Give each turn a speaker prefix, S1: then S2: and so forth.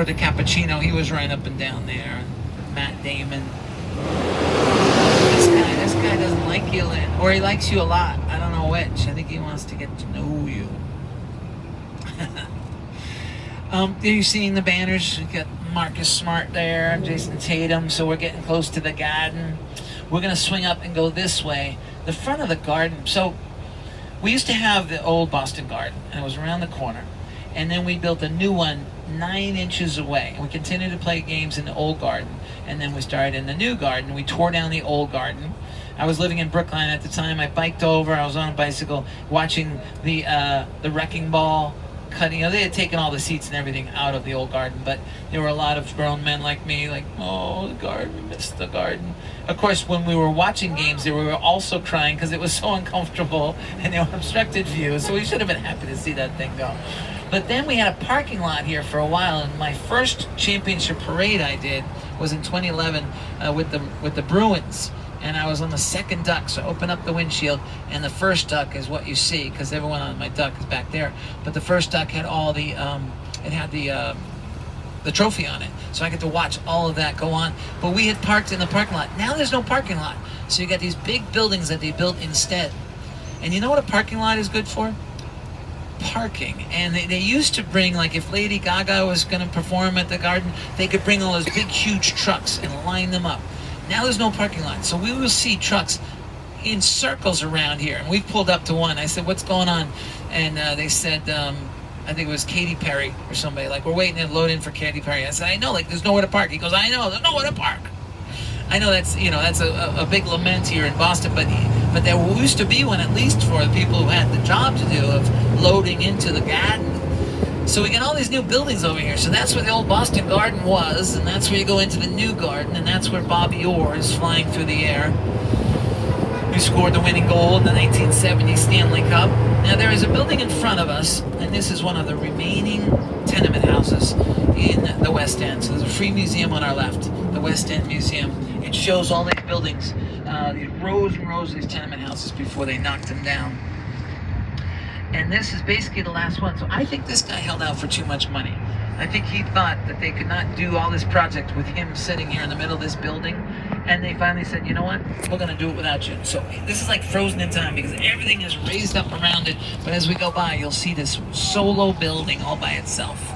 S1: the Cappuccino, he was right up and down there. Matt Damon. This guy doesn't like you, Lynn. Or he likes you a lot. I don't know which. I think he wants to get to know you. Are you seeing the banners? We got Marcus Smart there, Jason Tatum. So we're getting close to the garden. We're going to swing up and go this way. The front of the garden. So we used to have the old Boston Garden, and it was around the corner. And then we built a new one 9 inches away. And we continued to play games in the old garden. And then we started in the new garden. We tore down the old garden. I was living in Brookline at the time. I biked over. I was on a bicycle watching the wrecking ball cutting. They had taken all the seats and everything out of the old garden, but there were a lot of grown men like me, like, oh, the garden, we missed the garden. Of course, when we were watching games, they were also crying because it was so uncomfortable and they were obstructed views, so we should have been happy to see that thing go. But then we had a parking lot here for a while, and my first championship parade I did was in 2011 with the Bruins. And I was on the second duck, so I open up the windshield, and the first duck is what you see, because everyone on my duck is back there. But the first duck had all the, it had the trophy on it, so I get to watch all of that go on. But we had parked in the parking lot. Now there's no parking lot, so you got these big buildings that they built instead. And you know what a parking lot is good for? Parking. And they used to bring, like, if Lady Gaga was going to perform at the Garden, they could bring all those big, huge trucks and line them up. Now there's no parking lot, so we will see trucks in circles around here. And we pulled up to one. I said, what's going on? And they said, I think it was Katy Perry or somebody, like, we're waiting to load in for Katy Perry. I said, I know, like, there's nowhere to park. He goes, I know, there's nowhere to park. I know that's a big lament here in Boston, but there used to be one, at least for the people who had the job to do of loading into the garden. So we got all these new buildings over here. So that's where the old Boston Garden was, and that's where you go into the new garden, and that's where Bobby Orr is flying through the air, who scored the winning goal in the 1970 Stanley Cup. Now there is a building in front of us, and this is one of the remaining tenement houses in the West End. So there's a free museum on our left, the West End Museum. It shows all these buildings, these rows and rows of these tenement houses before they knocked them down. And this is basically the last one. So I think this guy held out for too much money. I think he thought that they could not do all this project with him sitting here in the middle of this building. And they finally said, you know what? We're going to do it without you. So this is like frozen in time because everything is raised up around it. But as we go by, you'll see this solo building all by itself.